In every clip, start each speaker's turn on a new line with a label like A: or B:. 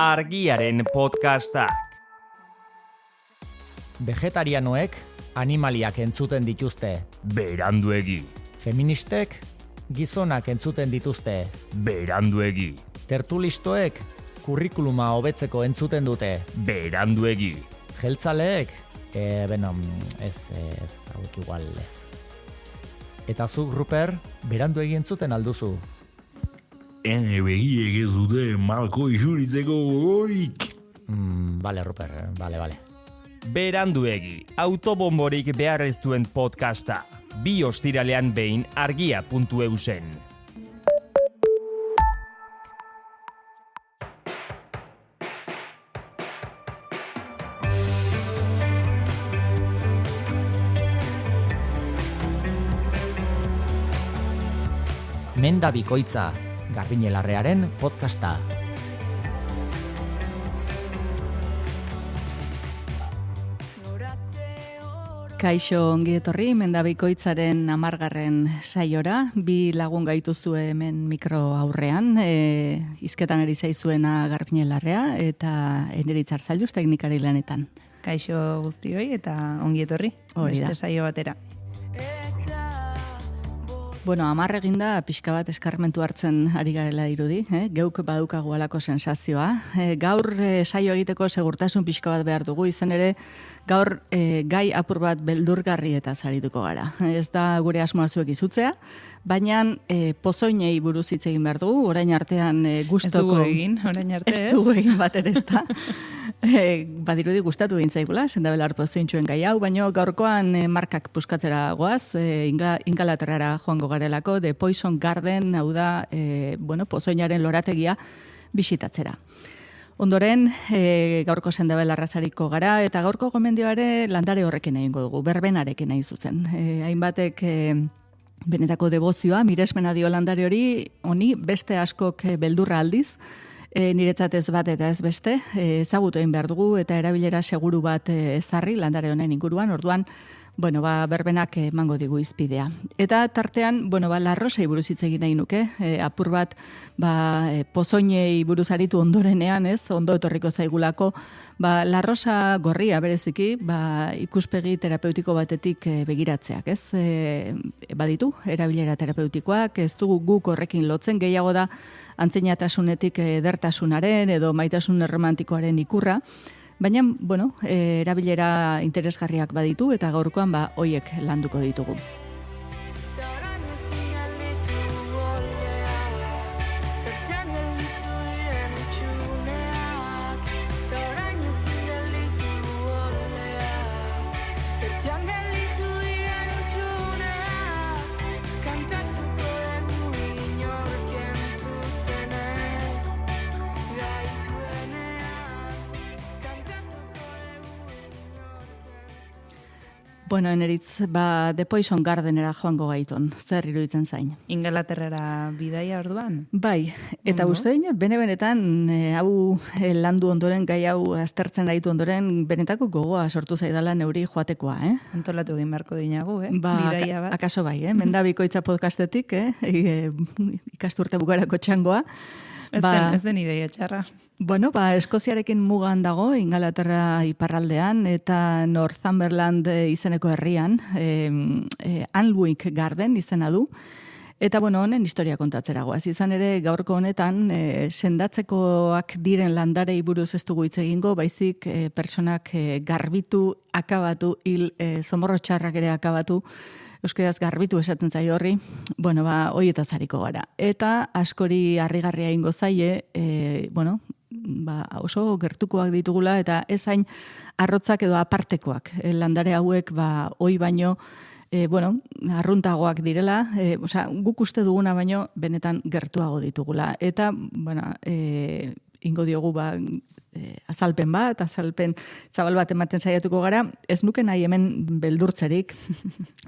A: Argiaren podcastak.
B: Vegetarianoek animaliak entzuten dituzte.
A: Beranduegi.
B: Feministek gizonak entzuten dituzte.
A: Beranduegi.
B: Tertulistoek kurrikuluma hobetzeko entzuten dute.
A: Beranduegi.
B: Jeltzaleek, hauek igual ez. Eta zuk, Ruper, beranduegi entzuten alduzu.
C: Begiek ez dute malko isuritzeko gogorik.
B: Bale, Ruper, bale.
A: Beranduegi, autobomborik behar ez duen podcasta. 2 ostiralean behin argia.eusen.
B: Menda bikoitza, Garbine Larrearen podcasta.
D: Kaixo ongi etorri, Menda bikoitzaren 10. saiora, 2 lagun gaituzu hemen mikro aurrean, hizketan ari zaizuena Garbine Larrea eta Eneritz Arzailuz teknikari lanetan.
E: Kaixo guztioi eta ongi etorri, beste saio batera.
D: Bueno, 10 eginda pixka bat eskarmentu hartzen ari garela dirudi, geuk badukagu halako sensazioa. Gaur saio egiteko segurtasun pixka bat behar dugu, izan ere gaur gai apur bat beldurgarri eta zarituko gara. Ez da gure asmoa zuek izutzea, baina pozoinei buruz hitz egin behar dugu, orain artean gustoko...
E: Ez dugu egin, orain arte ez?
D: Ez dugu egin bat ere ez da. Badirudi gustatu egin zaigula, sendabelar pozointxuen gai hau, baina gaurkoan markak puskatzera goaz, Ingalaterrara joango garelako, The Poison Garden, hau da, pozoinaren lorategia bisitatzera. Ondoren, gaurko sendabelarrazariko gara, eta gaurko gomendioare landare horrekin egingo dugu, berbenarekin nahi zuzen. Hainbatek benetako debozioa, miresmena dio landare honi beste askok beldurra aldiz, niretzat ez bat eta ez beste, ezagutu egin behar dugu eta erabilera seguru bat ezarri landare honen inguruan, orduan, berbenak emango digu izpidea. Eta tartean, larrosei buruz hitz egin nahi nuke, apur bat, pozoinei buruz aritu ondorenean, ondo etorriko zaigulako, larrosa gorria bereziki, ikuspegi terapeutiko batetik begiratzeak, baditu, erabilera terapeutikoak, ez dugu guk horrekin lotzen, gehiago da antzinatasunetik edertasunaren edo maitasun erromantikoaren ikurra, baina, erabilera interesgarriak baditu eta gaurkoan hoiek landuko ditugu. Eneritz, The Poison Gardenera joango gaiton, zer iruditzen zain?
E: Ingalaterrara bidaia orduan?
D: Bai, eta uste dinot, bene-benetan, hau landu ondoren, gai hau aztertzen gaitu ondoren, benetako gogoa sortu zaidala neuri joatekoa,
E: Antolatu egin beharko dinagu, bidaia bat.
D: Akaso bai, Menda bikoitza podcastetik, ikasturte bukarako txangoa.
E: Ez den ideia txarra.
D: Eskoziarekin mugan dago, Ingalaterra iparraldean, eta Northumberland izeneko herrian, Alnwick Garden izena du, eta honen historia kontatzera goaz. Izan ere, gaurko honetan, sendatzekoak diren landarei buruz ez dugu hitz egingo, baizik pertsonak garbitu, akabatu, zomorro txarrak ere akabatu, euskaraz garbitu esaten zaio horri, horietaz hariko gara. Eta askori harrigarria ingo zaie, oso gertukoak ditugula eta ez hain arrotzak edo apartekoak. Landare hauek, hoi baino, arruntagoak direla, guk uste duguna baino benetan gertuago ditugula. Eta, ingo diogu, azalpen zabal bat ematen saiatuko gara, ez nuke nahi hemen beldurtzerik,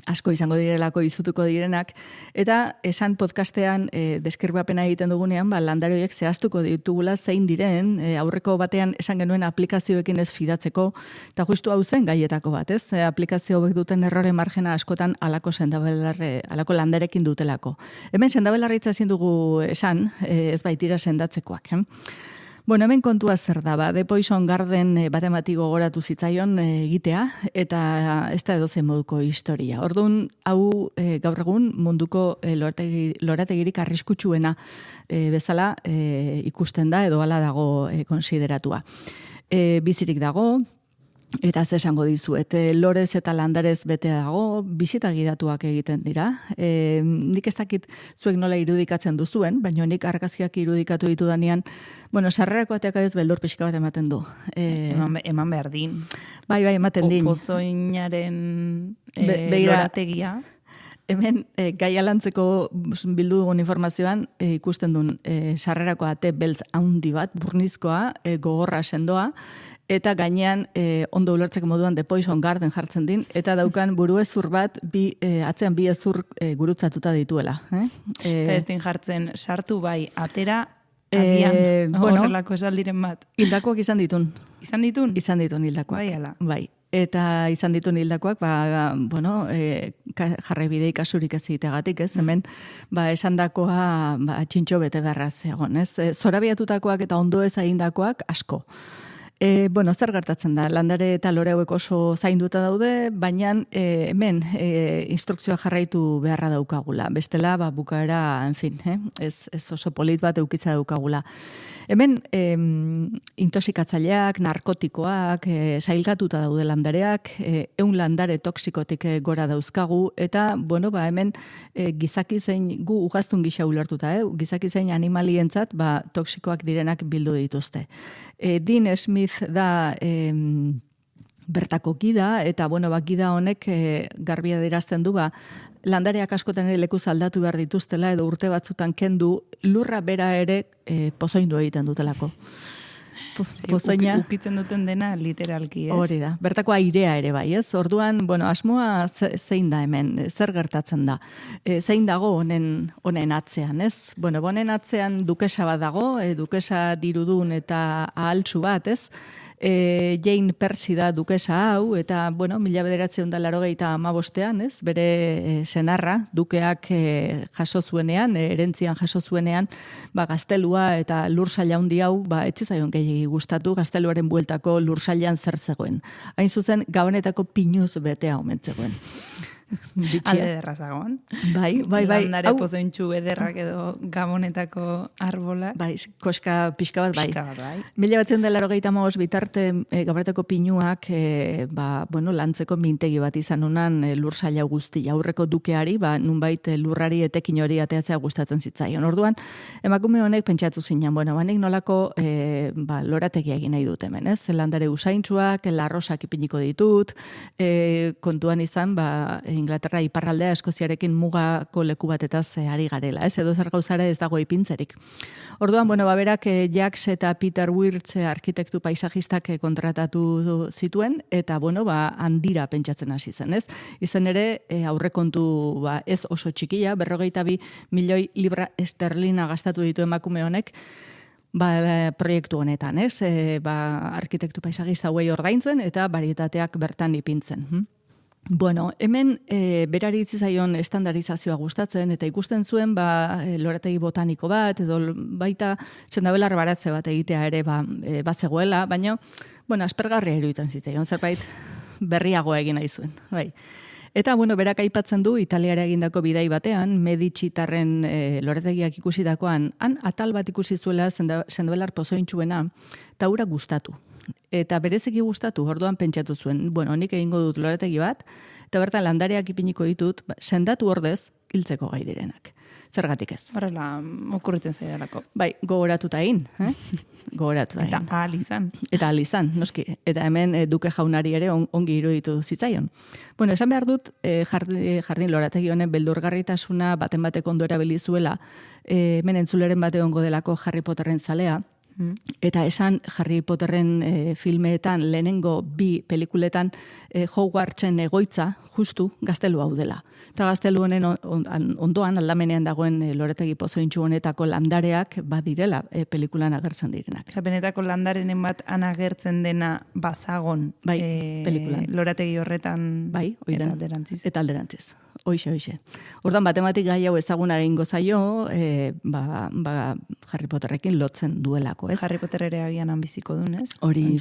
D: asko izango direlako izutuko direnak, eta esan podcastean deskribapena egiten dugunean, landare horiek zehaztuko ditugula zein diren, aurreko batean esan genuen aplikazioekin ez fidatzeko, eta justu hau zen gaietako bat, aplikazio hauek duten errore margena askotan alako landarekin dutelako. Hemen sendabelarritza ezin dugu esan, ez baitira sendatzekoak, Bueno, hemen kontua zer da, ba, The Poison Garden batemati gogoratu zitzaion egitea, eta ez da edozen moduko historia. Orduan, hau gaur egun munduko lorategirik arriskutsuena bezala ikusten da, edo hala dago konsideratua. Bizirik dago, eta ze esango dizuet, lorez eta landarez betea dago, bisita gidatuak egiten dira. Nik ez dakit zuek nola irudikatzen duzuen, baina nik argazkiak irudikatu ditudanean, bueno, sarrerako ateak ez beldur pixka bat ematen du.
E: Eman behar din.
D: Bai, ematen din.
E: Pozoinaren
D: begira,
E: lorategia.
D: Hemen, gai alantzeko bildu dugun informazioan, ikusten duen sarrerako ate beltz handi bat, burnizkoa, gogorra sendoa, eta gainean ondo ulertzeko moduan The Poison Garden jartzen din, eta daukan buruezur bat, atzean bi ezur gurutzatuta dituela.
E: Eta ez din jartzen sartu bai atera, agian horrelako esaldiren bat.
D: Hildakoak izan ditun.
E: Izan ditun?
D: Izan ditun hildakoak.
E: Bai, ala.
D: Bai. Eta izan ditun hildakoak, jarraibide ikasurik ez egiteagatik, ez? Hemen, esandakoa txintxo bete beharraz egon, ez? Zorabiatutakoak eta ondo ez egindakoak asko. Zer gertatzen da, landare eta lore hauek oso zainduta daude, baina hemen instrukzioa jarraitu beharra daukagula. Bestela, bukaera, en fin, ez oso polit bat eukitza daukagula. Hemen intoxikatzaileak, narkotikoak, sailkatuta daude landareak, 100 landare toksikotik gora dauzkagu, eta, hemen gizaki zein, gu ugaztun gisa ulertuta, gizaki zein animalientzat, toksikoak direnak bildu dituzte. Dean Smith da bertako gida, eta gida honek garbia dirazten du, landareak askotan ere lekuz aldatu behar dituztela, edo urte batzutan kendu, lurra bera ere pozoindu egiten dutelako. Pozoina.
E: Ukitzen duten dena literalki, ez?
D: Hori da. Bertako airea ere bai, ez? Orduan, asmoa zein da hemen, zer gertatzen da? Zein dago honen atzean, ez? Honen atzean dukesa bat dago, dukesa dirudun eta ahaltsu bat, ez? Jane Percy da dukesa hau, eta, 1985, ez? Bere senarra, dukeak jaso zuenean, erentzian jaso zuenean, gaztelua eta lursaila handi hau, etxizaion gehiagi gustatu, gazteluaren bueltako lursailan zer zegoen. Hain zuzen, gabonetako pinuz betea omentzegoen.
E: Alde derrazagon.
D: Bai.
E: Landare pozointxu ederrak edo gabonetako arbolak.
D: Bai, koska pixka bat bai.
E: 1985
D: bitarte gabonetako pinuak lantzeko mintegi bat izan unan lursaila guzti aurreko dukeari, nunbait lurrari etekin hori ateatzea gustatzen zitzaion. Orduan, emakume honek pentsatu zinan, banek nolako lorategia egin nahi dut hemen, ez? Landare usaintsuak, larrosak ipiniko ditut, kontuan izan, Inglaterra iparraldea Eskoziarekin mugako leku batetaz ari garela, ez? Edo zer gauzara ez dago ipintzerik. Orduan, berak Jacques eta Peter Wirtz arkitektu paisajistak kontratatu zituen, eta, handira pentsatzen hasi zen, ez? Izan ere, aurrekontu ez oso txikia, 42 milioi libra esterlina gastatu ditu emakume honek, proiektu honetan, ez? Arkitektu paisajista hauei ordaintzen, eta barietateak bertan ipintzen. Hemen berari itzizaion estandarizazioa gustatzen, eta ikusten zuen lorategi botaniko bat, edo baita txendabelar baratze bat egitea ere bazegoela, baina, aspergarria iruditzen zitzaion, zerbait berriagoa egin nahi zuen. Bai. Eta, berak aipatzen du, Italiara egindako bidai batean, Medicitarren lorategiak ikusitakoan, han atal bat ikusi zuela sendabelar pozointxuena, eta hura gustatu. Eta berezeki gustatu, orduan pentsatu zuen, nik egingo dut lorategi bat, eta bertan landareak ipiniko ditut, sendatu ordez, hiltzeko gai direnak. Zergatik ez?
E: Horrela, okurritzen zaidalako.
D: Bai, gogoratuta egin. Gogoratuta egin.
E: Eta ahal izan.
D: Eta ahal izan, noski. Eta hemen duke jaunari ere ongi iruditu zitzaion. Esan behar dut, jardin lorategi honen beldurgarritasuna baten batek ondo erabilizuela, hemen entzuleren bate ongo delako Harry Potterren zalea, eta esan Harry Potterren filmeetan, lehenengo 2 pelikuletan Hogwartsen egoitza, justu, gaztelu hau dela. Eta gaztelu honen ondoan, aldamenean dagoen lorategi pozointxu honetako landareak badirela pelikulan agertzen direnak.
E: Benetako landarenen bat anagertzen dena bazagon
D: pelikulan.
E: Lorategi horretan
D: eta alderantziz. Hoxe. Orduan, matematik gai hau ezaguna egingo zaio, Harry Potterrekin lotzen duelako, ez?
E: Harry Potter ere agian han biziko dun, ez?
D: Hori,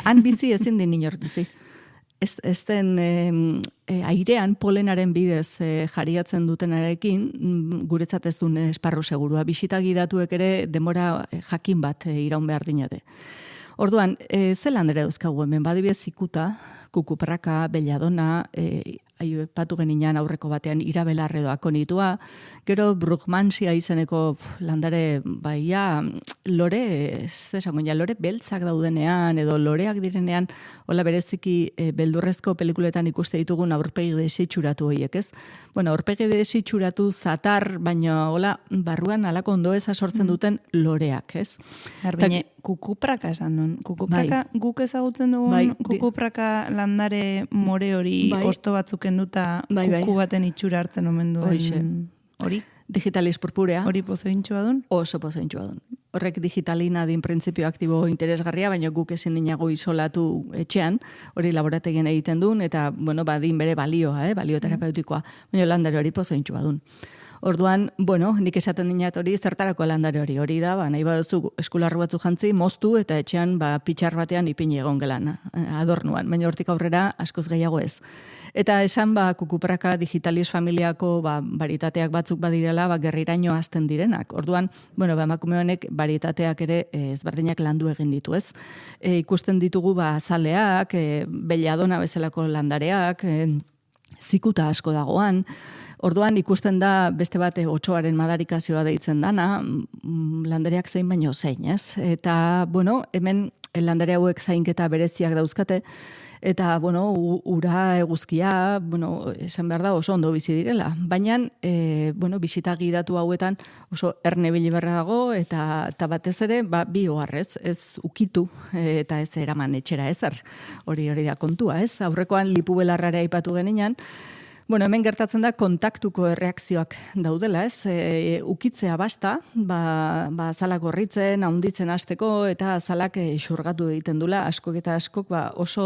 D: han bizi ezin din inork bizi. Ez den airean polenaren bidez jariatzen dutenarekin, guretzat ez duen esparru segurua. Bisita gidatuek ere demora jakin bat iraun behar dinate. Orduan, ze landera dauzkagu hemen, badibidez ikuta, kukupraka, belladona, aipatu geninan aurreko batean irabelar edo akonitua, gero brugmansia izeneko landare baia lore beltzak daudenean edo loreak direnean, hola bereziki beldurrezko pelikuletan ikuste ditugun aurpegi desitxuratu horiek, ez? Bueno, aurpegi desitxuratu zatar, baina hola barruan alako ondoeza sortzen duten loreak, ez?
E: Garbine, kukupraka esan duen. Kukupraka guk ezagutzen dugun kukupraka landare more hori osto batzuk enduta kuku baten itxura hartzen omen duen hori?
D: Digitalis purpurea.
E: Hori pozointxua duen?
D: Oso pozointxua duen. Horrek digitalina din printzipio aktibo interesgarria, baina guk ezin dinago isolatu etxean, hori laborategien egiten duen, eta, bueno, badin bere balioa, balio terapeutikoa, baina landare hori pozointxua duen. Orduan, bueno, nik esaten dinat hori zertarako landare hori da, nahi baduzu eskularru batzu jantzi, moztu eta etxean pitxar batean ipini egon gelan, adornuan, baina hortik aurrera askoz gehiago ez. Eta esan kukupraka digitalis familiako baritateak batzuk badirela gerriraino azten direnak. Orduan, bueno, emakume honek baritateak ere ezberdinak landu egin ditu, ez? Ikusten ditugu azaleak, belladona bezalako landareak, zikuta asko dagoan. Orduan ikusten da beste bat otsoaren madarikazioa deitzen dana, landareak zein baino zein, ez? Eta, bueno, hemen landare hauek zainketa bereziak dauzkate, eta, bueno, ura eguzkia, bueno, esan behar da oso ondo bizi direla. Baina, bueno, bisita gidatu hauetan oso erne biliberra dago, eta batez ere, bi oharrez, ez ukitu, eta ez eraman etxera ezer. Hori da kontua, ez? Aurrekoan lipu belarrarea aipatu geninan, bueno, hemen gertatzen da kontaktuko erreakzioak daudela, ez? Ukitzea basta, azalak gorritzen, haunditzen hasteko eta azalak xurgatu egiten dula, askok eta askok oso,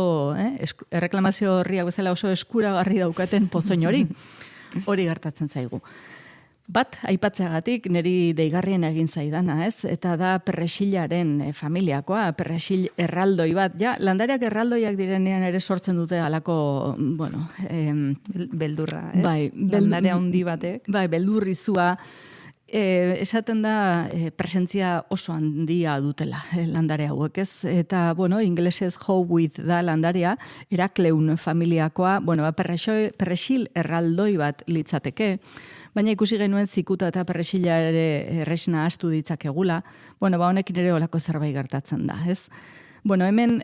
D: erreklamazio horriak bezala oso eskuragarri daukaten pozoin hori. Hori gertatzen zaigu. Bat, aipatzeagatik, niri deigarrien egin zaidana, ez? Eta da perrexilaren familiakoa, perrexil erraldoi bat. Ja, landareak erraldoiak direnean ere sortzen dute alako, bueno...
E: beldurra, ez? Landare handi batek.
D: Bai, beldurrizua. Esaten da presentzia oso handia dutela landare hauek, ez? Eta, bueno, ingelesez Howitt da landarea, Herakleun familiakoa, bueno, perrexil erraldoi bat litzateke, baina ikusi genuen zikuta eta perrexila ere erresna astu ditzakegula, bueno, honekin ere olako zerbait gertatzen da, ez? Bueno, hemen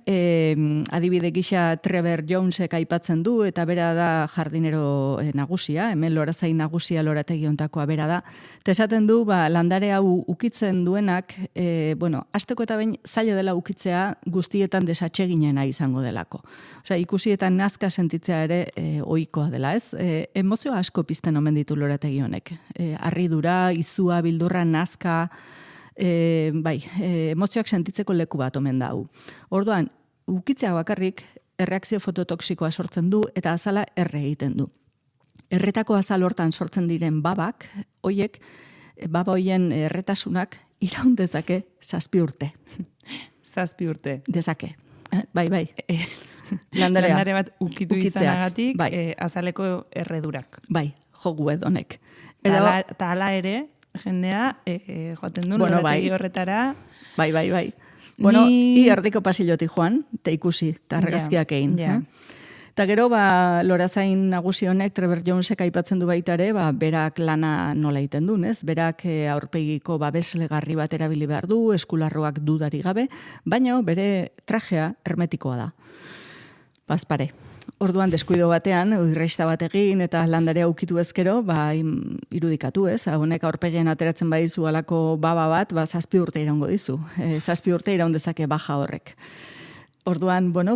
D: adibide gisa Trevor Jonesek aipatzen du, eta bera da jardinero nagusia, hemen lorazain nagusia lorategi ontakoa bera da. Esaten du, landare hau ukitzen duenak, bueno, hasteko eta behin zaila dela ukitzea guztietan desatseginena izango delako. Osea, ikusietan nazka sentitzea ere ohikoa dela, ez? Emozio asko pizten omen ditu lorategi honek. Harridura, izua, bildurra, nazka... emozioak sentitzeko leku bat omen da hau. Orduan, ukitzea bakarrik erreakzio fototoksikoa sortzen du eta azala erre egiten du. Erretako azal hortan sortzen diren babak, hoiek, baba hoien erretasunak iraun dezake 7 urte.
E: 7 urte.
D: Dezake. Bai.
E: Landare bat ukitu izanagatik, azaleko erredurak.
D: Bai, jogu edonek.
E: Eta hala ere, jendea, joaten du, lorategi horretara.
D: Bai. Bueno, erdiko pasilotik joan, te ikusi, eta argazkiak egin. Eta gero, lorazain nagusi honek, Trevor Jonesek aipatzen du baita ere, berak lana nola egiten du, ez? Berak aurpegiko babeslegarri bat erabili behar du, eskularroak dudari gabe, baina bere trajea hermetikoa da. Bazpare. Orduan deskuido batean, irreista bat egin eta landarea ukitu ezkero, irudikatu, ez? Honek aurpegien ateratzen badizu alako baba bat, 7 urte iraungo dizu. 7 urte iraun dezake baja horrek. Orduan, bueno,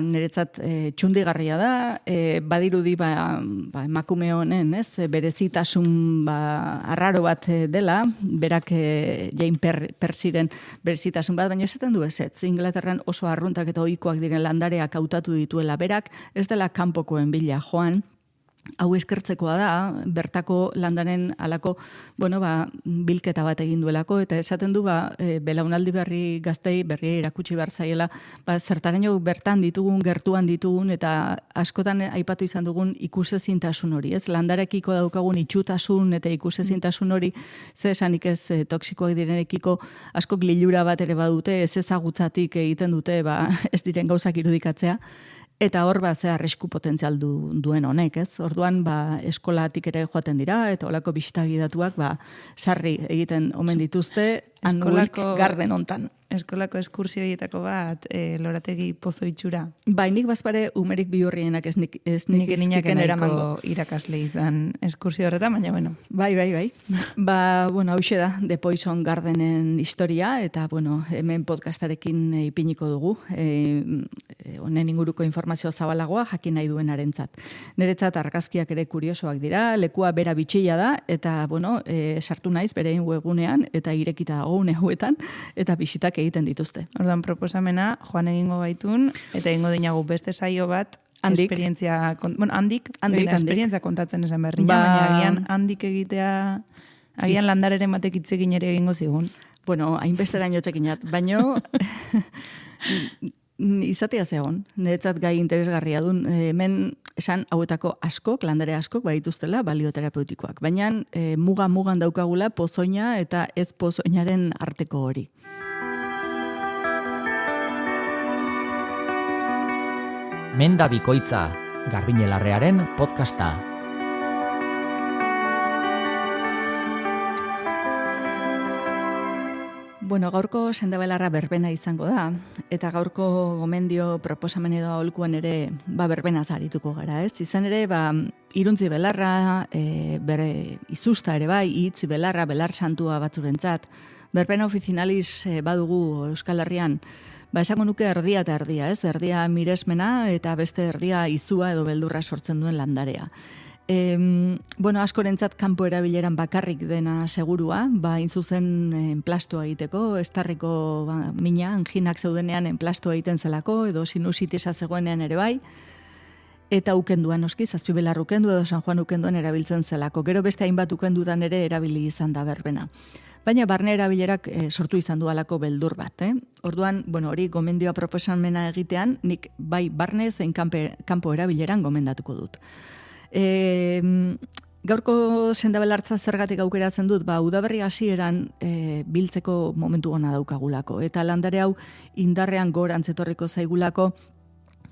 D: niretzat txundigarria da, badirudi emakume honen, ez? Berezitasun arraro bat dela, berak Jane Persiren berezitasun bat, baina esaten du ezetz. Inglaterran oso arruntak eta ohikoak diren landareak hautatu dituela berak, ez dela kanpokoen bila joan, hau eskertzekoa da, bertako landaren alako, bilketa bat egin duelako, eta esaten du, belaunaldi berri erakutsi behar zaiela, zertaraino bertan ditugun, gertuan ditugun, eta askotan aipatu izan dugun ikusezintasun hori, ez? Landarekiko daukagun itxutasun eta ikusezintasun hori, ze esanik ez toksikoak direnekiko askok lilura bat ere badute, ez ezagutzatik egiten dute, ez diren gauzak irudikatzea, eta hor ze arrisku potentzial duen honek, ez? Orduan, eskolatik ere joaten dira, eta olako bisita gidatuak, sarri egiten omen dituzte, Anuik Garden hontan.
E: Eskolako eskursioietako bat, lorategi pozo itxura.
D: Nik bazpare umerik bihurrienak ez nik
E: izkiken eramango irakasle izan eskursio horretan, baina bueno.
D: Bai. Hauxe da, The Poison Gardenen historia, eta hemen podcastarekin ipiniko dugu. Honen inguruko informazio zabalagoa jakin nahi duen arentzat. Neretzat argazkiak ere kuriosoak dira, lekua bera bitxilla da, eta sartu naiz bere webgunean, eta irekita dago une hauetan, eta bisitak egiten dituzte.
E: Ordan proposamena, joan egingo gaitun, eta egingo dinagu beste saio bat, esperientzia kontatzen esan berri, baina agian handik egitea, agian landareren batek hitzekin ere egingo zigun.
D: Hainbesteraino txekinat, baino izatea zegoen, niretzat gai interesgarria dun, hemen esan hauetako askok, landare askok, badituztela balioterapeutikoak, baina mugan daukagula pozoina eta ez pozoinaren arteko hori.
B: Menda bikoitza, Garbiñelarrearen podcasta.
D: Gaurko sendabelarra berbena izango da, eta gaurko gomendio proposamen edo aholkuan ere berbena zarituko gara, ez? Izan ere, iruntzi belarra, bere izusta ere hitzi belarra, belar santua batzurentzat, berbena ofizinaliz badugu Euskal Herrian, esango nuke erdia eta erdia, ez? Erdia miresmena eta beste erdia izua edo beldurra sortzen duen landarea. Askorentzat kanpo erabileran bakarrik dena segurua, inzuzen enplastoa egiteko, estarriko mina, anginak zeudenean enplastoa egiten zelako, edo sinusitisa zegoenean ere bai, eta ukenduan noski, Zazpibelar ukendu edo San Juan ukenduan erabiltzen zelako. Gero beste hainbat ukendudan ere erabili izan da berbena. Baina barne erabilerak sortu izan du alako beldur bat. Orduan, hori gomendioa proposamena egitean, nik bai barne zein kanpo erabileran gomendatuko dut. Gaurko sendabelartza zergatik aukeratzen dut, udaberri hasieran biltzeko momentu ona daukagulako. Eta landare hau indarrean gorantz etorriko zaigulako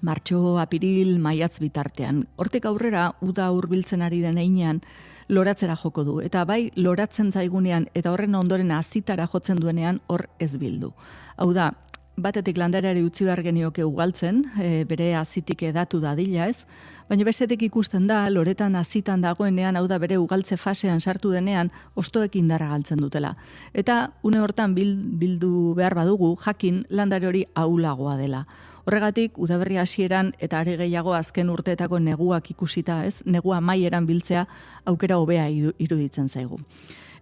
D: martxo, apiril, maiatz bitartean. Hortik aurrera, uda hurbiltzen ari den heinean, loratzera joko du. Eta bai, loratzen zaigunean eta horren ondoren azitara jotzen duenean hor ez bildu. Hau da, batetik landareari utzi behar genioke ugaltzen, bere azitik edatu dadila ez, baina bestetik ikusten da, loretan azitan dagoenean, hau da bere ugaltze fasean sartu denean, ostoek indarra galtzen dutela. Eta une hortan bildu behar badugu, jakin landare hori ahulagoa dela. Horregatik, udaberri hasieran eta are gehiago azken urteetako neguak ikusita ez, negua maieran biltzea aukera hobea iruditzen zaigu.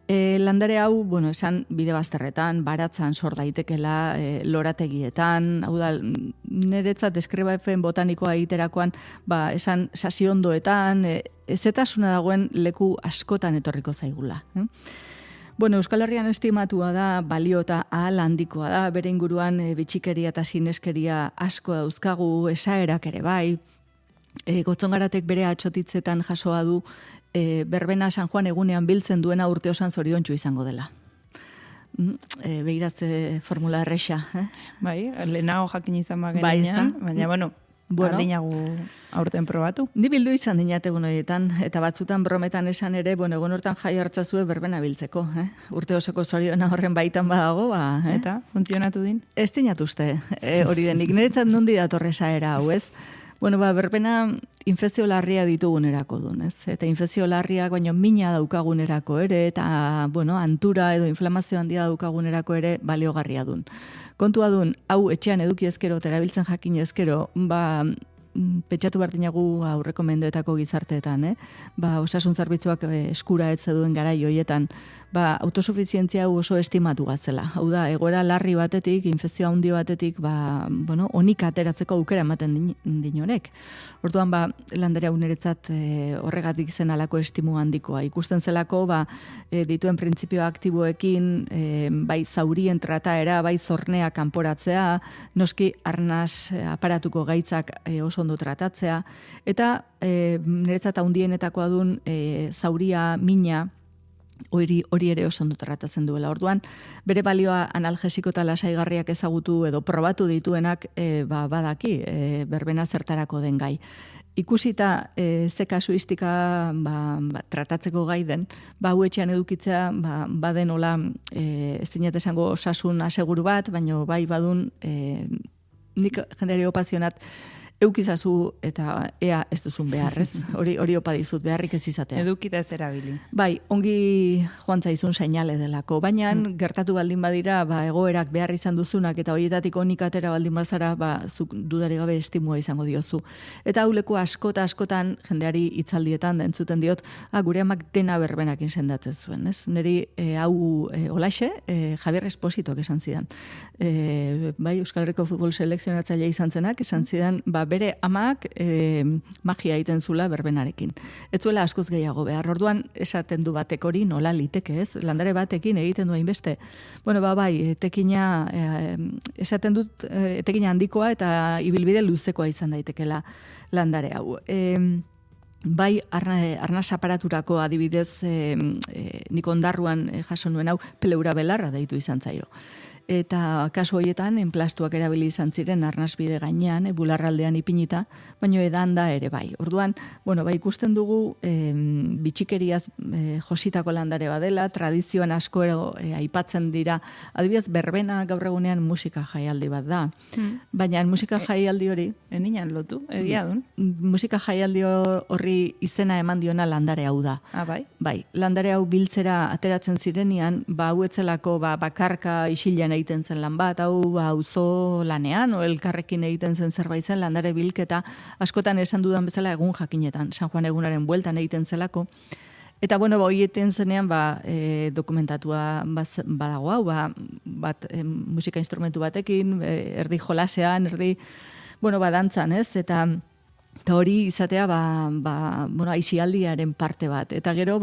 D: Landare hau, esan bide bazterretan, baratzan sor daitekela, lorategietan, hau da, niretzat deskribapen botanikoa egiterakoan, esan sasiondoetan, ezetasuna dagoen leku askotan etorriko zaigula. Euskal Herrian estimatua da, balio eta ahal handikoa da, bere inguruan bitxikeria eta sineskeria asko dauzkagu, esaerak ere bai, Gotzongaratek bere atxotitzetan jasoa du, berbena San Juan egunean biltzen duena urte osan zoriontsu izango dela. Begiraz formula erresa.
E: Bai, lehenago jakin izan baina, aldinagu aurten probatu.
D: Ni bildu izan dinat egun horietan, eta batzutan brometan esan ere, egun hortan jai hartzazue berbena biltzeko. Urte osoko zoriona horren baitan badago.
E: Eta, funtzionatu din?
D: Ez dinatuzte, hori denik. Niretzat nundi datorre saera hau, ez? Berbena infekzio larria ditugunerako duen, ez? Eta infekzio larriak baino mina daukagunerako ere, eta, antura edo inflamazio handia daukagunerako ere baliogarria duen. Kontua duen, hau etxean eduki ezkero, terabiltzen jakin ezkero, pentsatu bardinagu aurreko mendeetako gizarteetan, osasun zerbitzuak eskura ez duen garai hoietan, autosufizientzia oso estimatu gazela. Hau da, egoera larri batetik, infekzio handi batetik, onik ateratzeko aukera ematen dinorek. Orduan, landare hau niretzat horregatik zen alako estimu handikoa. Ikusten zelako, dituen printzipio aktiboekin, bai zaurien trataera, bai zornea kanporatzea, noski arnaz aparatuko gaitzak oso ondo tratatzea, eta niretzat handienetakoa dun zauria, mina, hori ere oso ondo tratatzen duela. Orduan, bere balioa analgesiko eta lasaigarriak ezagutu edo probatu dituenak badaki, berbena zertarako den gai. Ikusita ze kasuistika tratatzeko gai den, hauetxean edukitzea baden hola ez dinat esango osasun aseguru bat, baino bai badun nik jendeari opazionat eukizazu eta ea ez duzun beharrez. Hori opa dizut, beharrik ez izatea.
E: Edukita ez erabili.
D: Bai, ongi joan zaizun seinale delako. Baina gertatu baldin badira, egoerak behar izan duzunak eta horietatik onik atera baldin bazara, zuk dudari gabe estimua izango diozu. Eta hauleku askotan jendeari hitzaldietan entzuten diot, gure amak dena berbenak sendatzen zuen. Neri hau olaxe, Javier Espositok esan zidan. Bai, Euskal Herriko futbol selekzionatzailea izan zenak, esan zidan, bere amak magia egiten zula berbenarekin. Ez zuela askoz gehiago behar. Orduan esaten du batek hori nola liteke, ez? Landare batekin egiten du hainbeste. Bueno, bai, etekina esaten dut etekina handikoa eta ibilbide luzekoa izan daitekela landare hau. Bai, arnaz aparaturako adibidez nik ondarruan jaso nuen hau pleura belarra deitu izan zaio. Eta kasu horietan, enplastuak erabili izan ziren arnasbide gainean, bularraldean ipinita, baino edanda ere bai. Orduan, bai ikusten dugu bitxikeriaz jositako landare badela, tradizioan asko aipatzen dira, adibidez berbena gaur egunean musika jaialdi bat da. Baina musika jaialdi hori...
E: Eninan lotu, egia dun?
D: Musika jaialdi horri izena eman diona landare hau da.
E: Bai?
D: Bai, landare hau biltzera ateratzen zirenean, hauetzelako bakarka isilean egiten zen lan bat, hau auzo lanean, o elkarrekin egiten zen zerbait zen landare bilketa, askotan esan dudan bezala egun jakinetan, San Juan egunaren bueltan egiten zelako. Eta, horieten zenean, dokumentatua badago hau, musika instrumentu batekin, erdi jolasean, erdi, dantzan, ez? Eta hori izatea, aisialdiaren parte bat. Eta gero,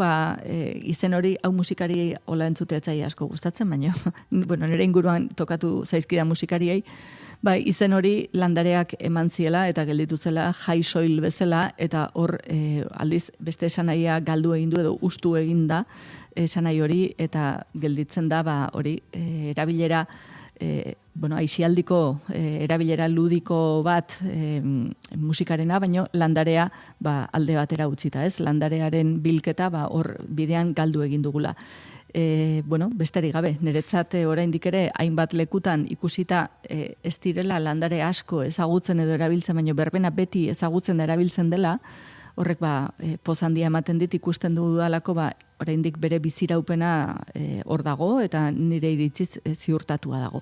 D: izen hori, hau musikari hola entzutea etzai asko gustatzen, baina, nire inguruan tokatu zaizkida musikariei, izen hori landareak eman ziela eta gelditu zela jai soil bezala, eta hor aldiz beste esanahia galdu egin du edo ustu egin da esanahi hori, eta gelditzen da hori erabilera aisialdiko erabilera ludiko bat musikarena, baino landarea alde batera utzita, ez? Landarearen bilketa hor bidean galdu egin dugula. Besterik gabe, niretzat oraindik ere hainbat lekutan ikusita ez direla landare asko ezagutzen edo erabiltzen, baino berbena beti ezagutzen da erabiltzen dela, horrek poz handia ematen dit ikusten dudalako oraindik bere biziraupena hor dago eta nire iritziz ziurtatua dago.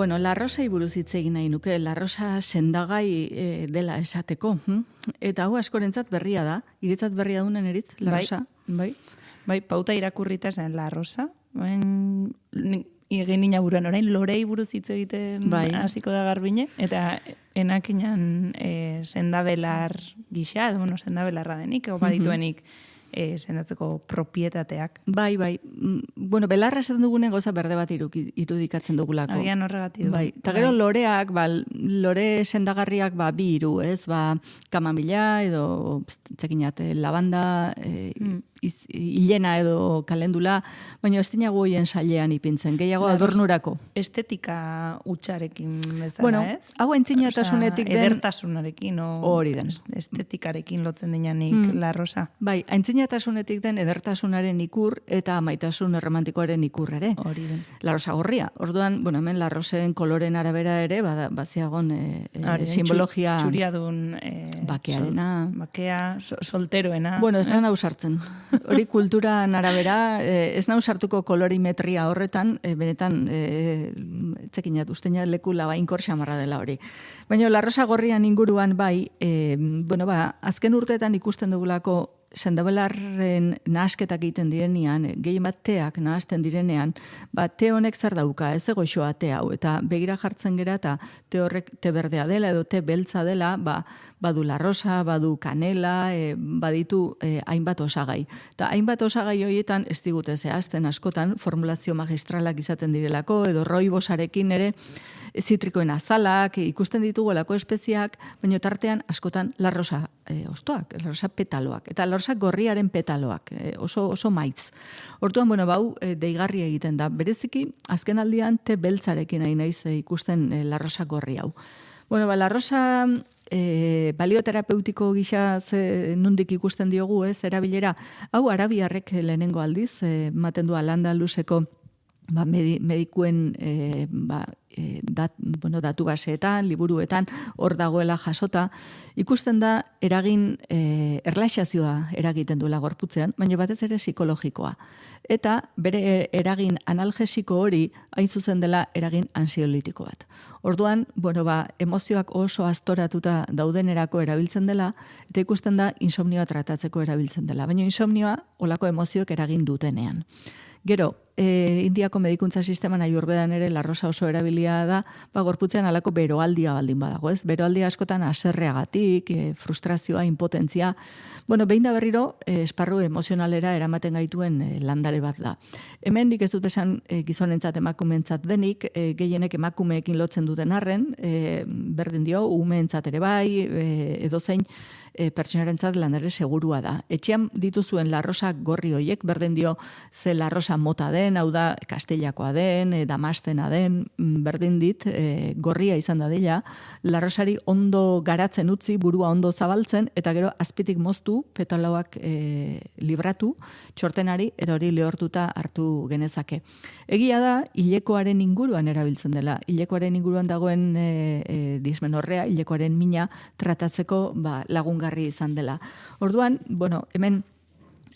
D: La Rosa buruz hitz egin nahi nuke, La Rosa sendagai dela esateko. Eta hau askorentzat berria da, iretzat berria dunen eritz, La Rosa?
E: Bai, pauta irakurrita zen La Rosa. Egin nina buruan orain, lorei buruz hitz egiten hasiko da Garbine, eta enakinan sendabelar gisa, edo sendabelarra denik, o badituenik, sendatzeko propietateak.
D: Bai. Belarra esaten dugunen goza berde bat irudikatzen dugulako.
E: Agian horregati du.
D: Eta gero loreak, lore sendagarriak bi hiru, ez? Kamamila edo, txekinat, lavanda, hilena edo kalendula, baina ez dinago hoien sailean ipintzen, gehiago adornurako.
E: Estetika utxarekin bezala,
D: bueno,
E: ez?
D: Hau aintzinatasunetik den...
E: Edertasunarekin,
D: hori den.
E: Estetikarekin lotzen dinanik La Rosa.
D: Bai, aintzinatasunetik den edertasunaren ikur eta maitasun erromantikoaren ikur ere.
E: Hori den.
D: La Rosa gorria. Orduan, bueno, hemen La Rosen koloren arabera ere, baziagon simbologia...
E: Txuriadun...
D: bakearena.
E: Bakea, solteroena.
D: Bueno, ez nahi sartzen. Hori kulturan arabera, ez nahi sartuko kolorimetria horretan, benetan, txekinat, usteina leku labainkor xamarra dela hori. Baina La Rosa gorrian inguruan bai, azken urteetan ikusten dugulako sendabelarren nahasketak egiten direnean, gehien bat teak nahasten direnean, te honek zer dauka, ez egoixoa te hau, eta begira jartzen gera, eta te horrek te berdea dela, edo te beltza dela, badu La Rosa, badu kanela, baditu hainbat osagai. Eta hainbat osagai horietan, ez digute zehazten askotan, formulazio magistralak izaten direlako, edo roibosarekin ere, zitrikoen azalak, ikusten ditugolako espeziak, baina tartean askotan La Rosa ostoak, La Rosa petaloak, eta La Rosa gorriaren petaloak, oso maitz. Hortuan, bau, deigarri egiten da. Bereziki, azken aldian, te beltzarekin nahi naiz ikusten La Rosa gorri hau. La Rosa balioterapeutiko gisa nundik ikusten diogu, erabilera, hau arabiarrek lehenengo aldiz, ematen du Al-Andaluseko medikuen datu baseetan, liburuetan, hor dagoela jasota, ikusten da erlaxazioa eragiten duela gorputzean, baina batez ere psikologikoa. Eta bere eragin analgesiko hori hain zuzen dela eragin ansiolitiko bat. Orduan, emozioak oso astoratuta daudenerako erabiltzen dela, eta ikusten da insomnioa tratatzeko erabiltzen dela. Baina insomnioa olako emozioak eragin dutenean. Gero, Indiako medikuntza sisteman Ayurvedan ere La Rosa oso erabilia da, gorputzean alako beroaldia baldin badago, ez? Beroaldia askotan haserreagatik, frustrazioa, impotentzia. Behin da berriro, esparru emozionalera eramaten gaituen landare bat da. Hemen dik ez dut esan gizonentzat emakumentzat denik, gehienek emakumeekin lotzen duten arren, berdin dio, umeentzat ere bai, edozein pertsonarentzat landare segurua da. Etxean dituzuen La Rosa gorri hoiek, berdin dio ze La Rosa mota den, hau da Kastellakoa den, Damastena den, berdin dit, gorria izan da dela, La Rosari ondo garatzen utzi, burua ondo zabaltzen, eta gero azpitik moztu, petaloak libratu, txortenari, eta hori lehortuta hartu genezake. Egia da, hilekoaren inguruan erabiltzen dela. Hilekoaren inguruan dagoen dismenorrea, hilekoaren mina tratatzeko lagungarri izan dela. Orduan, hemen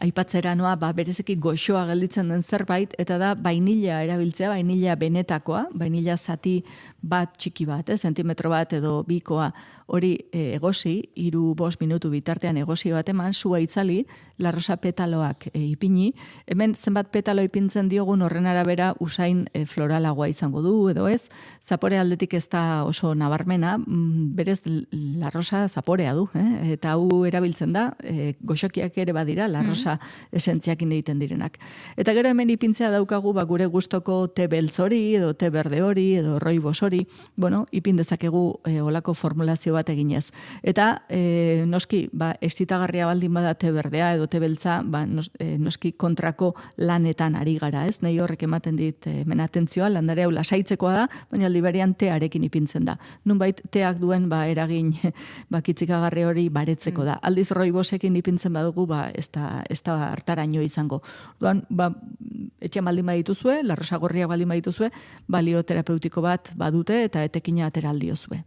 D: aipatzera noa, bereziki goxoa gelditzen den zerbait, eta da vainilla erabiltzea, vainilla benetakoa, vainilla zati bat txiki bat, zentimetro bat edo bikoa, hori egosi, 3-5 minutu bitartean egosi bat eman, sua itzali, La Rosa petaloak ipini, hemen zenbat petalo ipintzen diogun horren arabera usain floralagoa izango du, edo ez, zapore aldetik ez da oso nabarmena, berez La Rosa zaporea du, eta hau erabiltzen da, goxokiak ere badira, La Rosa esentziakin egiten direnak. Eta gero hemen ipintzea daukagu gure gustoko te beltz hori, edo te berde hori, edo roibos hori, ipin dezakegu olako formulazio bat eginez. Eta noski, excitagarria baldin bada te berdea edo te beltza, noski kontrako lanetan ari gara, ez? Nei horrek ematen dit hemen atentzioa, landare hau lasaitzekoa da, baina aldi berean tearekin ipintzen da. Nunbait teak duen eragin kitzikagarri hori baretzeko da. Aldiz roibosekin ipintzen badugu, ez da hartaraino izango. Duan, etxean baldin badituzue, La Rosa gorriak baldin badituzue, balioterapeutiko bat badute eta etekina atera aldiozue.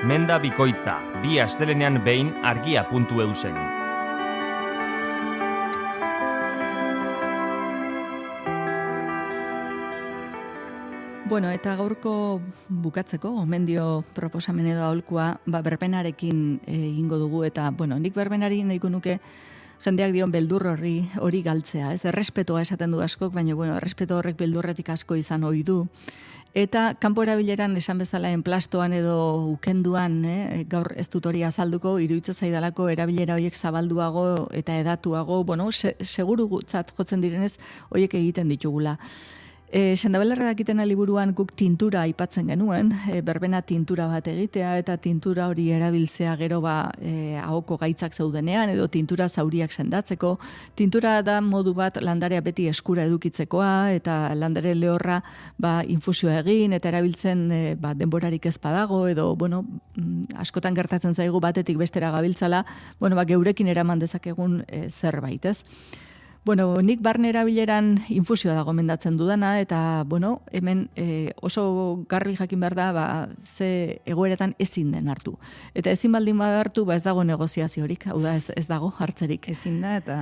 A: Menda bikoitza, 2 astelenean behin argia.eusen.
D: Eta gaurko bukatzeko, gomendio proposamen edo aholkua, berbenarekin egingo dugu, eta, nik berbenari nahiko nuke jendeak dion beldur hori galtzea, ez? Errespetoa esaten du askok, baina, errespeto horrek beldurretik asko izan ohi du. Eta kanpo erabileran esan bezala enplastoan edo ukenduan, gaur ez dut hori azalduko, iruditzen zaidalako erabilera horiek zabalduago eta edatuago, seguru gutzat jotzen direnez, horiek egiten ditugula. Sendabelarra dakitena liburuan guk tintura aipatzen genuen, berbena tintura bat egitea, eta tintura hori erabiltzea gero ahoko gaitzak zeudenean, edo tintura zauriak sendatzeko. Tintura da modu bat landarea beti eskura edukitzekoa, eta landare lehorra infusioa egin, eta erabiltzen denborarik ez badago, edo, askotan gertatzen zaigu batetik bestera gabiltzala, geurekin eraman dezakegun zerbait, ez? Nik barne erabileran infusioa da gomendatzen dudana, eta, hemen oso garbi jakin behar da, ze egoeretan ezin den hartu. Eta ezin baldin bada hartu, ez dago negoziaziorik, hau da, ez dago hartzerik.
E: Ezin da, eta...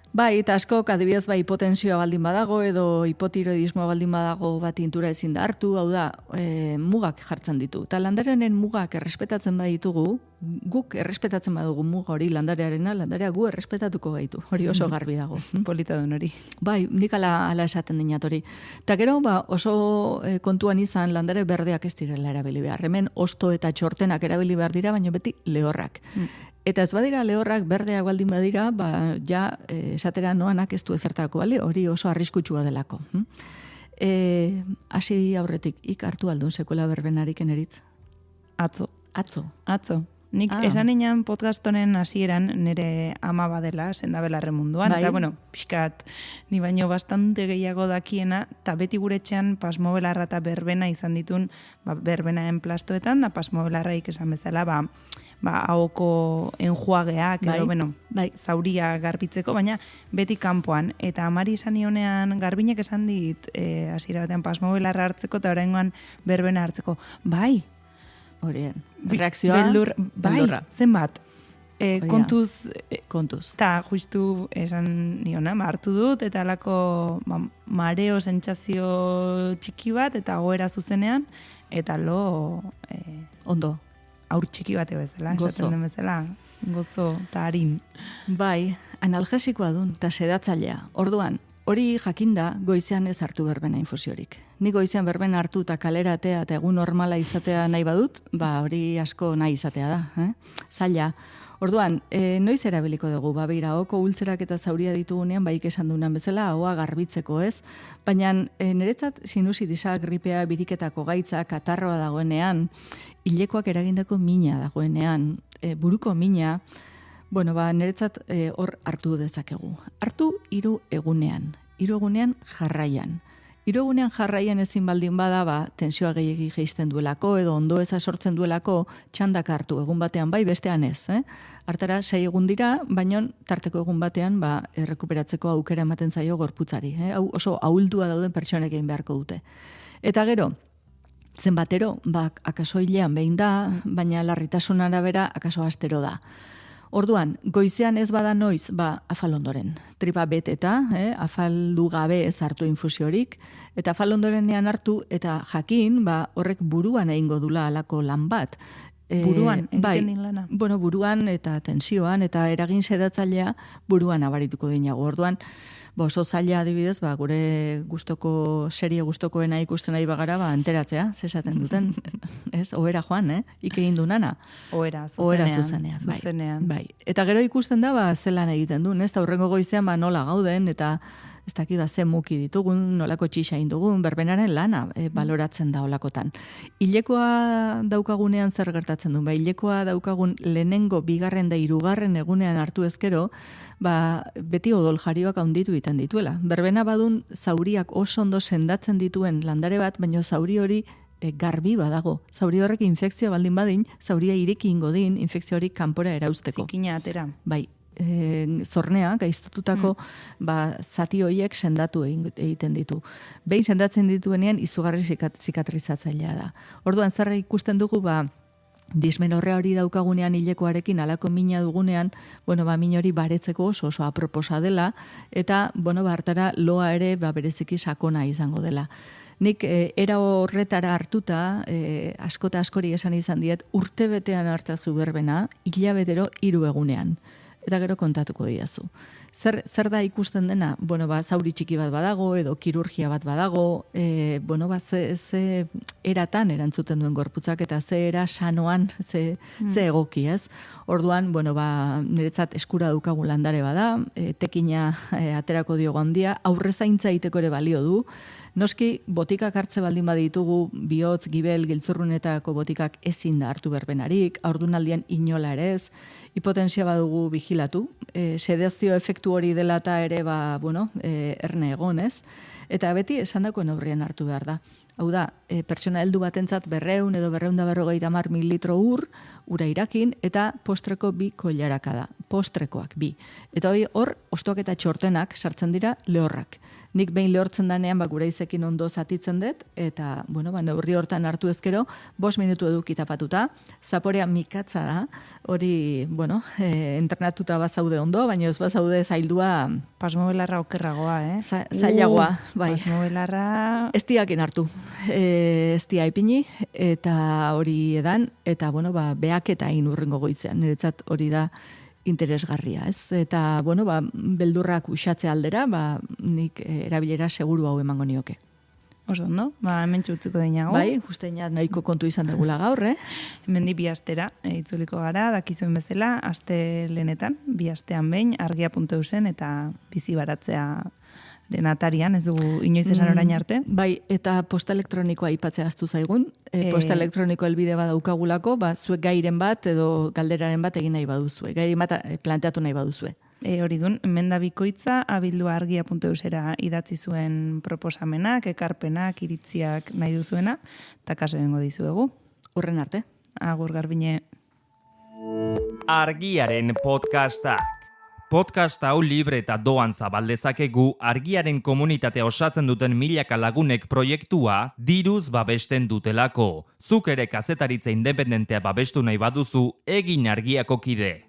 D: Bai, eta askok adibidez hipotensioa baldin badago edo hipotiroidismoa baldin badago tintura ezin da hartu, hau da, mugak jartzen ditu. Eta landarearen mugak errespetatzen baditugu, guk errespetatzen badugu muga hori landarearena, landarea gu errespetatuko gaitu. Hori oso garbi dago.
E: Politadun hori.
D: Bai, nik ala esaten dinat hori. Eta gero, oso kontuan izan landare berdeak ez direla erabili behar. Hemen osto eta txortenak erabili behar dira, baina beti lehorrak. Eta ez badira lehorrak berdeak baldin badira, esatera noanak ez du ezertako, bale? Hori oso arriskutsua delako. Hasi aurretik, hartu aldun sekuela berbenarik eneritz?
E: Atzo.
D: Atzo.
E: Nik esan inan podcast honen hasieran nire ama badela, Sendabelarre munduan, eta pixkat, ni baino bastante gehiago dakiena, eta beti gure etxean pasmobelarra eta berbena izan ditun, berbenaen plastoetan, da pasmobelarraik esan bezala, ahoko enjuageak, edo, zauria garbitzeko, baina beti kanpoan. Eta amari esan ionean, garbinek esan dit, hasiera batean pasmobelarra hartzeko, eta oraingoan berbena hartzeko. Bai,
D: horien, reakzioa, beldurra.
E: Zenbat, kontuz.
D: Eta
E: justu esan niona, hartu dut, eta alako mareo sentsazio txiki bat, eta goera zuzenean, eta
D: ondo.
E: Aur txiki bate bezala, esaten den bezala, gozo eta harin.
D: Bai, analgesikoa dun, eta sedatzailea. Orduan, hori jakinda goizean ez hartu berbena infusiorik. Ni goizean berbena hartu eta kaleratea eta egun normala izatea nahi badut, hori asko nahi izatea da. Zaila. Orduan, noiz erabiliko dugu, beira, ahoko ultzerak eta zauria ditugunean, baik esan dunan bezala, ahoa garbitzeko ez, baina niretzat sinusitisa, gripea, biriketako gaitza, katarroa dagoenean, hilekoak eragindako mina dagoenean, buruko mina, niretzat hor hartu dezakegu. Hartu 3 egunean, 3 egunean jarraian. 3 egunean jarraian ezin baldin bada, tensioa gehiegi geisten duelako, edo ondo eza sortzen duelako, txandak hartu, egun batean bai, bestean ez. Hartara 6 egun dira, baina tarteko egun batean errekuperatzeko aukera ematen zaio gorputzari. Hau oso ahuldua dauden pertsonek egin beharko dute. Eta gero, zenbatero, akaso hilean behin da, baina larritasun arabera akaso astero da. Orduan, goizean ez bada noiz, afal ondoren. Tripa beteta, afaldu gabe ez hartu infusiorik, eta afal ondorenean hartu, eta jakin, horrek buruan egingo dula alako lan bat.
E: Buruan, egiten din lana?
D: Buruan eta tensioan, eta eragin sedatzailea buruan abarituko dinago. Orduan, oso zaila adibidez, gure serie gustokoena ikusten nahi bagara, enteratzea, zesaten duten, ez, ohera joan, egin du nana.
E: Ohera,
D: zuzenean. Bai. Eta gero ikusten da, zelan egiten duen, ez, aurrengo goizean, nola gauden, eta ez dakit ze muki ditugun, nolako txixa indugun, berbenaren lana baloratzen da olakotan. Hilekoa daukagunean zer gertatzen duen, hilekoa daukagun lehenengo, 2. da 3. egunean hartu ezkero, beti odol jarioak handitu egiten dituela. Berbena badun zauriak oso ondo sendatzen dituen landare bat, baina zauri hori garbi badago. Zauri horrek infekzioa baldin badin, zauria ireki ingo din, infekzio hori kanpora erauzteko.
E: Zikina atera.
D: Bai, zornea, gaiztotutako zati horiek sendatu egiten ditu. Behin sendatzen dituenean izugarri zikatrizatzailea da. Orduan, zer ikusten dugu, dismenorrea hori daukagunean hilekoarekin alako mina dugunean, min hori baretzeko oso aproposa dela, eta, hartara loa ere bereziki sakona izango dela. Nik era horretara hartuta, askori esan izan diet, urtebetean hartzazu berbena, hilabetero 3 egunean. eta gero kontatuko diazu. Zer da ikusten dena? Bueno, zauri txiki bat badago, edo kirurgia bat badago, ze eratan erantzuten duen gorputzak, eta ze era sanoan, ze egoki, ez? Orduan, niretzat eskura dukagu landare bada, tekina aterako diogo handia, aurre zaintza egiteko ere balio du. Noski, botikak hartze baldin baditugu, bihotz, gibel, giltzurrunetako botikak ezin da hartu berbenarik, haurdunaldian inola ere ez, hipotensia badugu vigilatu, sedazio efektu hori dela eta ere, erne egon ez, eta beti esandako neurrian hartu behar da. Hau da, pertsona heldu batentzat 200 edo 250 mililitro ura irakin, eta postreko 2 koilaraka da. Postrekoak 2. Eta hor, ostoak eta txortenak sartzen dira lehorrak. Nik behin lehortzen danean, gure izekin ondo zatitzen dut, eta, neurri hortan hartu ezkero, 5 minutu eduki tapatuta, zaporea mikatza da, hori, entrenatuta bazaude ondo, baina ez bazaude zaildua...
E: Pasmobelarra okerragoa,
D: Zailagoa, bai.
E: Pasmobelarra...
D: Ez diakin hartu. Ez dia ipini, eta hori edan, eta, behak eta urrengo goizean, niretzat hori da interesgarria, ez? Eta, beldurrak uxatze aldera, nik erabilera seguru hau emango nioke.
E: Oso, no? Hemen txutzuko deinago.
D: Bai, justeina nahiko kontu izan degula gaur,
E: Hemen di 2 astera, itzuliko gara, dakizuen bezala, aste lehenetan, 2 astean behin, argia.eusen eta bizi baratzea atarian, ez dugu inoiz esan orain arte.
D: Bai, eta posta elektronikoa aipatzea aztu zaigun. Posta elektroniko helbide badaukagulako, zuek gairen bat edo galderaren bat egin nahi baduzue. Gairen bat planteatu nahi baduzue.
E: Hori dun, menda bikoitza abildua argia.eusera idatzi zuen proposamenak, ekarpenak, iritziak nahi duzuena, eta kaso egingo dizuegu.
D: Urren arte.
E: Agur Garbine.
A: Argiaren podcastak. Podcast hau libre eta doan zabaldezakegu Argiaren komunitatea osatzen duten milaka lagunek proiektua diruz babesten dutelako. Zuk ere kazetaritza independentea babestu nahi baduzu, egin Argiako kide.